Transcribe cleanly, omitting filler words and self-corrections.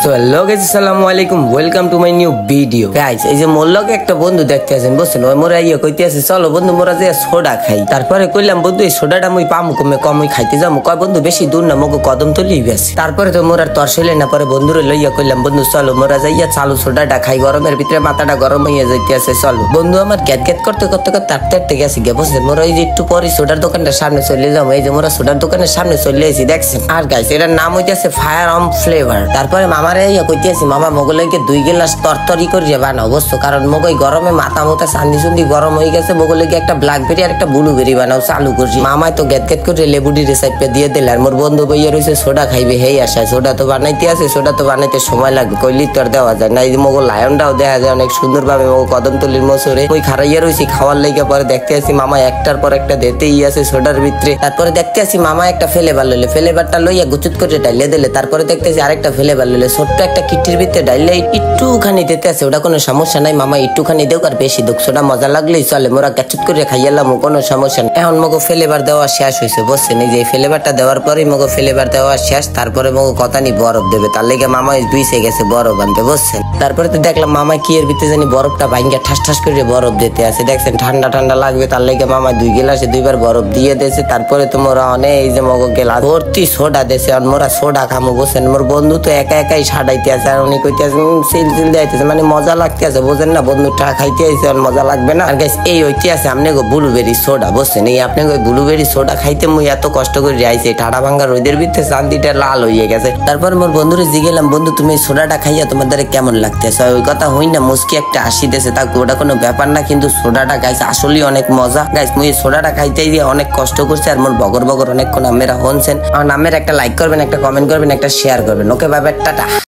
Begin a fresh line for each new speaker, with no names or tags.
Hello guys, আসসালামু আলাইকুম, welcome to my new video. Guys, এই যে মোর লগে একটা বন্ধু দেখতে আছেন, বুঝছেন? ওই মোরা কইতে আছে চলো বন্ধু মোরা যে সোডা খাই। তারপরে কইলাম বন্ধু এই সোডাটা মুই পামু কমই খাইতে যাবো। কয় বন্ধু বেশি দূর না, মগো কদম তলি গেছে। তারপরে তো মোর আর তরসইলে না, পরে বন্ধুরে লইয়া কইলাম বন্ধু চলো মোরা যাইয়া চালু সোডাটা খাই। গরমের ভিতরে মাথাটা গরম হইয়া যাইতে আছে, চলো। বন্ধু আমার গ্যাত গ্যাত করতে করতে করতে তাড়তে গেছে গে, বুঝছেন? মোরা এই যে একটু পরে সোডার দোকানটার সামনে চলে যাবো। এই যে মোরা সোডার দোকানের সামনে চলে আসি, দেখছেন? আর গাইস এটার নাম হইতেছে ফায়ার অন ফ্লেভার। তারপরে মামারে কইতেছি মামা মোগলাইকে 2 গ্লাস তরতরি করিয়ে বানাও, বুঝছো? কারণ মগই গরমে মাথা মতো চান্দি চুন্দি গরম হয়ে গেছে। মোগলাইকে একটা ব্ল্যাকবেরি আর একটা ব্লুবেরি বানাও চালু করছি। মামায় তো গ্যাত গ্যাত করে লেবুডি রেসাইপে দিয়ে দিল। আর মোর বন্ধু বইয়া রয়েছে সোডা খাইবে, হেই আসা সোডা তো বানাইতে আছে, সোডা তো বানাইতে সময় লাগবে, কইলি তো আর দেওয়া যায় না। এই যে মগো লায়নটাও দেখা যায় অনেক সুন্দর ভাবে মগো কদমতলির মোসরে ওই খারাইয়া রয়েছি খাওয়ার লাইগা। পরে দেখতে আসি মামা একটার পর একটা দিতেই আছে সোডার ভিতরে। তারপরে দেখতে আসি মামা একটা ফ্লেভার লইলে, ফ্লেভারটা লইয়া গুচুত করে ডাইলে দিলে। তারপরে দেখতেছি আরেকটা ফ্লেভার লইলে, ছোট্ট একটা কিটির ভিতরে ডাইলে একটুখানি দিতে আছে। ওটা কোনো সমস্যা নাই, মামা একটুখানি দেখ আর বেশি দেখ, সোডা মজা লাগলেই চলে। মোরা ক্যাচুত করে খাইয়ালাম, কোনো সমস্যা নেই। এখন মগো ফ্লেভার দেওয়া শেষ হয়েছে, বুঝছেন? এই যে ফ্লেভারটা দেওয়ার পরে মগো ফ্লেভার দেওয়া শেষ। তারপরে মগো কথা নি বরফ দেবে, তার লেগে মামা দুইছে গেছে বরফ আনতে, বুঝছেন? তারপরে তো দেখলাম মামা কি এর ভিতরে জানি বরফটা ভাঙ্গা ঠাস ঠাস করে বরফ দিতে আছে, দেখছেন? ঠান্ডা ঠান্ডা লাগবে, তার লেগে মামা 2 গ্লাসে 2বার বরফ দিয়ে দিয়েছে। তারপরে তো মোরা অনেক এই যে মগো গ্লাস ভর্তি সোডা দিয়েছে। আর মোরা সোডা খামো, বুঝছেন? মোর বন্ধু তো একাই সাডাইতে আছে, আর উনি কইতে আছে সিল দিতেছে, মানে মজা লাগতে আছে, বুঝেন না? বন্ধুটা খাইতে আইছে, আর মজা লাগবে না? আর গাইস এই হইতে আছে আপনি গো ব্লুবেরি সোডা, বুঝছেন? এই আপনি গো ব্লুবেরি সোডা খাইতে মুই এত কষ্ট করে আইছি, ঠাডা ভাঙ্গা রোদের ভিতরে চান্দিটা লাল হয়ে গেছে। তারপর মোর বন্ধুরে জিগেলাম বন্ধু তুমি সোডাটা খাইয়া তোমাদের কেমন লাগতেছে? ওই কথা হই না, মুসকি একটা হাসি দিয়েছে, তা ওটা কোনো ব্যাপার না, কিন্তু সোডাটা গাইস আসলেই অনেক মজা। গাইস মুই সোডাটা খাইতে গিয়ে অনেক কষ্ট করছি, আর মোর বগর অনেকক্ষণ আপনারা হনছেন। আমার নামের একটা লাইক করবেন, একটা কমেন্ট করবেন, একটা শেয়ার করবেন। Okay bye bye, tata.